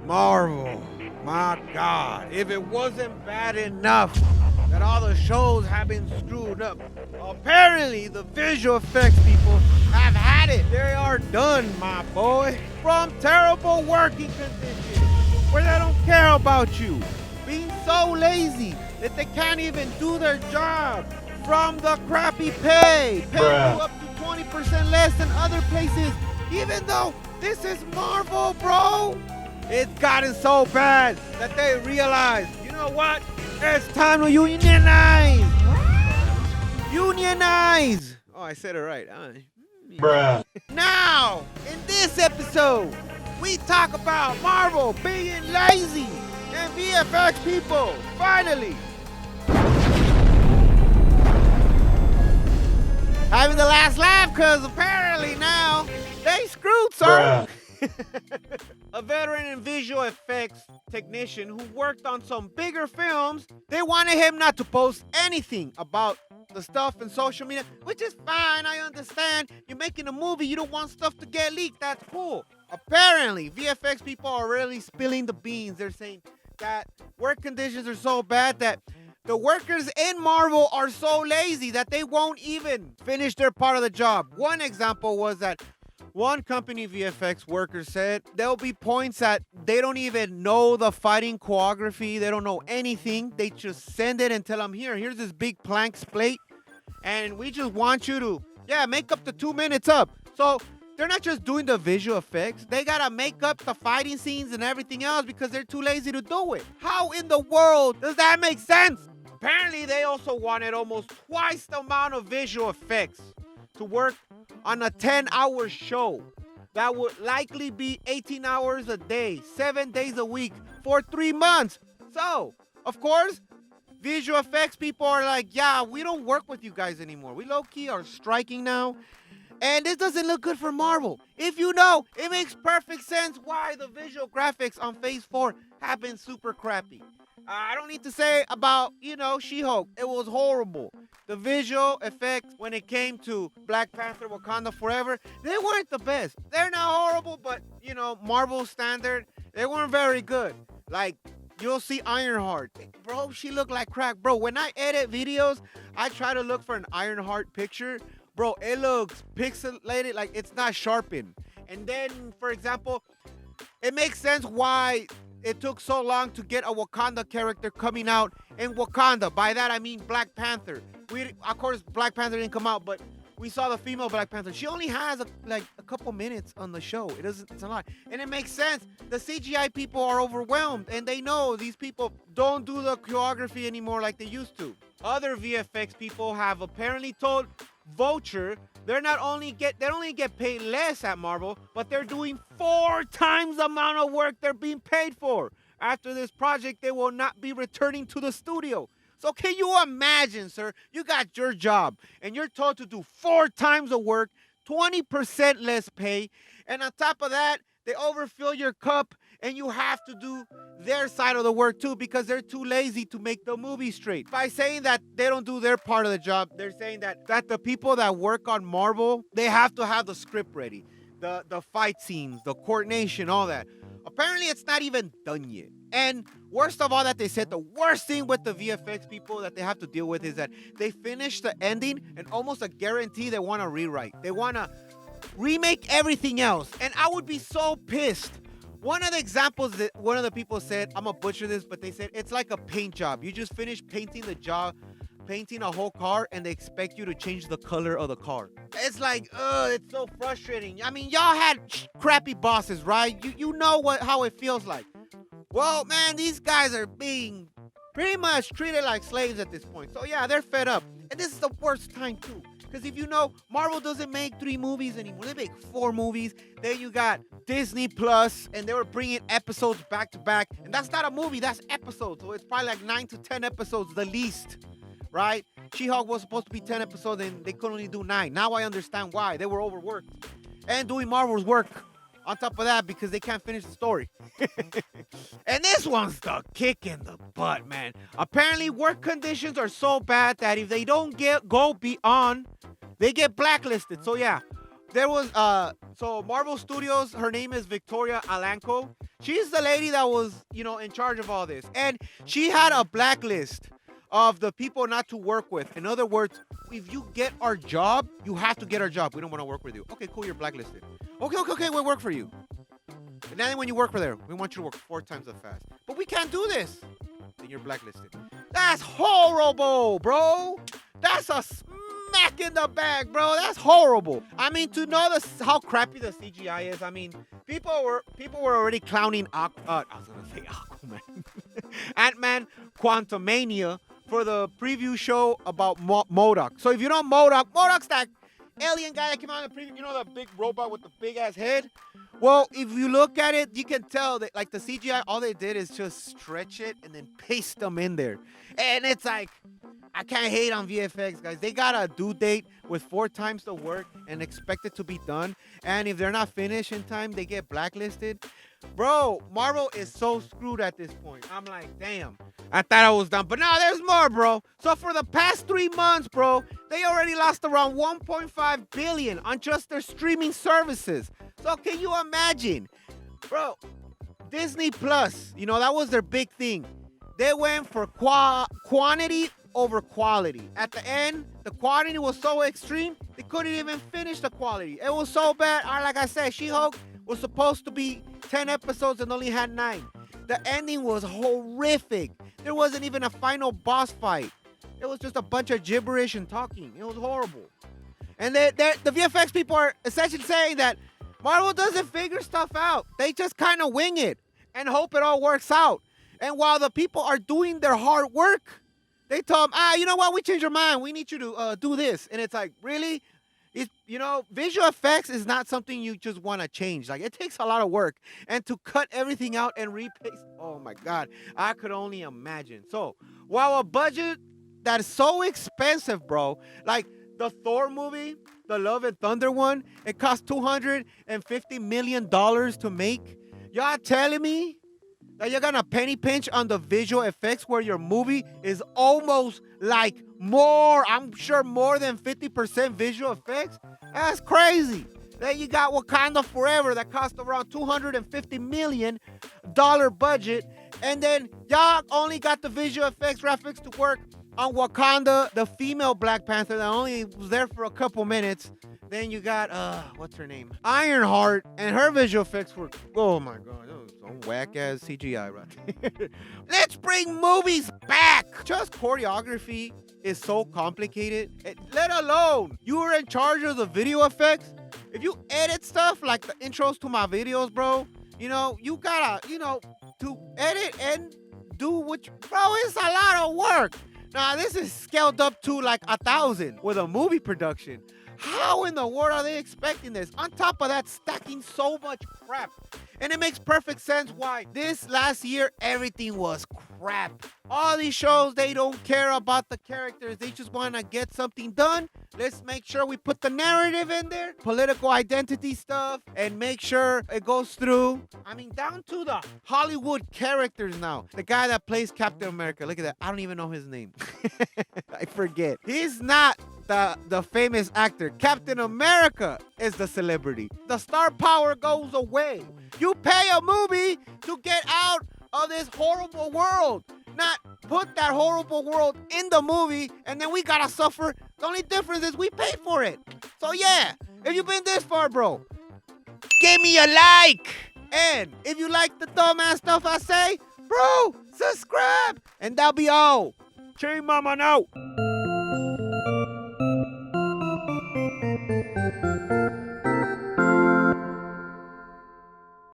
Marvel, my God, if it wasn't bad enough that all the shows have been screwed up, apparently the visual effects people have had it. They are done, my boy. From terrible working conditions where they don't care about you, being so lazy that they can't even do their job, from the crappy pay you up to 20% less than other places, even though this is Marvel, bro. It's gotten so bad that they realize, you know what? It's time to unionize. Unionize. Oh, I said it right. Now, in this episode, we talk about Marvel being lazy and VFX people finally having the last laugh, because apparently now they screwed, sir. A veteran in visual effects technician who worked on some bigger films, they wanted him not to post anything about the stuff in social media, which is fine. I understand. You're making a movie, you don't want stuff to get leaked. That's cool. Apparently, VFX people are really spilling the beans. They're saying that work conditions are so bad that the workers in Marvel are so lazy that they won't even finish their part of the job. One example was that one company VFX worker said there'll be points that they don't even know the fighting choreography. They don't know anything. They just send it and tell them, here's this big plank plate, and we just want you to, make up the 2 minutes up. So they're not just doing the visual effects. They got to make up the fighting scenes and everything else because they're too lazy to do it. How in the world does that make sense? Apparently, they also wanted almost twice the amount of visual effects to work on a 10-hour show that would likely be 18 hours a day, 7 days a week for 3 months. So, of course, visual effects people are like, we don't work with you guys anymore. We low-key are striking now. And this doesn't look good for Marvel. If you know, it makes perfect sense why the visual graphics on Phase 4 have been super crappy. I don't need to say about, She-Hulk. It was horrible. The visual effects when it came to Black Panther, Wakanda Forever, they weren't the best. They're not horrible, but, Marvel standard, they weren't very good. Like, you'll see Ironheart. Bro, she looked like crack. Bro, when I edit videos, I try to look for an Ironheart picture. Bro, it looks pixelated, like it's not sharpened. And then, for example, it makes sense why it took so long to get a Wakanda character coming out in Wakanda. By that, I mean Black Panther. Of course, Black Panther didn't come out, but we saw the female Black Panther. She only has a couple minutes on the show. It's a lot. And it makes sense. The CGI people are overwhelmed, and they know these people don't do the choreography anymore like they used to. Other VFX people have apparently told Vulture they don't only get paid less at Marvel, but they're doing 4 times the amount of work they're being paid for. After this project, they will not be returning to the studio. So can you imagine, sir? You got your job, and you're told to do 4 times the work, 20% less pay, and on top of that, they overfill your cup, and you have to do their side of the work too because they're too lazy to make the movie straight. By saying that they don't do their part of the job, they're saying that the people that work on Marvel, they have to have the script ready, the fight scenes, the coordination, all that. Apparently, it's not even done yet. And worst of all that they said, the worst thing with the VFX people that they have to deal with is that they finish the ending and almost a guarantee they want to rewrite. They want to remake everything else. And I would be so pissed. One of the examples that one of the people said, I'm going to butcher this, but they said it's like a paint job. You just finish painting a whole car, and they expect you to change the color of the car. It's like, it's so frustrating. I mean, y'all had crappy bosses, right? You know how it feels like. Well, man, these guys are being pretty much treated like slaves at this point. So, yeah, they're fed up. And this is the worst time, too. Because if you know, Marvel doesn't make 3 movies anymore. They make 4 movies. Then you got Disney Plus, and they were bringing episodes back to back. And that's not a movie, that's episodes. So it's probably like 9 to 10 episodes, the least, right? She-Hulk was supposed to be 10 episodes, and they could only do 9. Now I understand why. They were overworked. And doing Marvel's work on top of that because they can't finish the story. And this one's the kick in the butt, man. Apparently, work conditions are so bad that if they don't go beyond, they get blacklisted. So, yeah, There was so Marvel Studios, her name is Victoria Alanko. She's the lady that was, in charge of all this. And she had a blacklist of the people not to work with. In other words, if you get our job, you have to get our job. We don't want to work with you. Okay, cool, you're blacklisted. Okay, we'll work for you. And then when you work for there, we want you to work 4 times as fast. But we can't do this. Then you're blacklisted. That's horrible, bro. That's a smack in the bag, bro. That's horrible. I mean, to know how crappy the CGI is. I mean, people were already clowning I was gonna say Aquaman, Ant-Man, Quantumania for the preview show about MODOK. So if you know MODOK's that alien guy that came out in the preview. You know the big robot with the big ass head? Well, if you look at it, you can tell that like the CGI, all they did is just stretch it and then paste them in there. And it's like, I can't hate on VFX, guys. They got a due date with 4 times the work and expect it to be done. And if they're not finished in time, they get blacklisted. Bro, Marvel is so screwed at this point. I'm like, damn. I thought I was done. But now there's more, bro. So for the past 3 months, bro, they already lost around $1.5 billion on just their streaming services. So can you imagine? Bro, Disney Plus, that was their big thing. They went for quantity over quality. At the end, the quality was so extreme, they couldn't even finish the quality. It was so bad. Like I said, She-Hulk was supposed to be 10 episodes and only had 9. The ending was horrific. There wasn't even a final boss fight. It was just a bunch of gibberish and talking. It was horrible. And the VFX people are essentially saying that Marvel doesn't figure stuff out. They just kind of wing it and hope it all works out. And while the people are doing their hard work, they tell them, you know what? We changed our mind. We need you to do this. And it's like, really? Visual effects is not something you just want to change. Like, it takes a lot of work. And to cut everything out and repaste, oh my God, I could only imagine. So, while a budget that is so expensive, bro, like the Thor movie, the Love and Thunder one, it cost $250 million to make. Y'all telling me that you're gonna penny pinch on the visual effects where your movie is almost like I'm sure more than 50% visual effects? That's crazy. Then you got Wakanda Forever that cost around $250 million budget. And then y'all only got the visual effects graphics to work on Wakanda, the female Black Panther that only was there for a couple minutes. Then you got, what's her name? Ironheart, and her visual effects were, oh my God, that was some whack-ass CGI right there. Let's bring movies back! Just choreography is so complicated. Let alone, you were in charge of the video effects. If you edit stuff like the intros to my videos, bro, you gotta, to edit and do bro, it's a lot of work. Now, this is scaled up to like 1,000 with a movie production. How in the world are they expecting this? On top of that, stacking so much crap. And it makes perfect sense why this last year, everything was crap. All these shows, they don't care about the characters. They just want to get something done. Let's make sure we put the narrative in there, political identity stuff, and make sure it goes through. I mean, down to the Hollywood characters now. The guy that plays Captain America, look at that. I don't even know his name. I forget. He's not the famous actor. Captain America is the celebrity. The star power goes away. You pay a movie to get out of this horrible world, not put that horrible world in the movie, and then we gotta suffer. The only difference is we pay for it. So yeah, if you've been this far, bro, give me a like. And if you like the dumbass stuff I say, bro, subscribe. And that'll be all. Chain Mama now.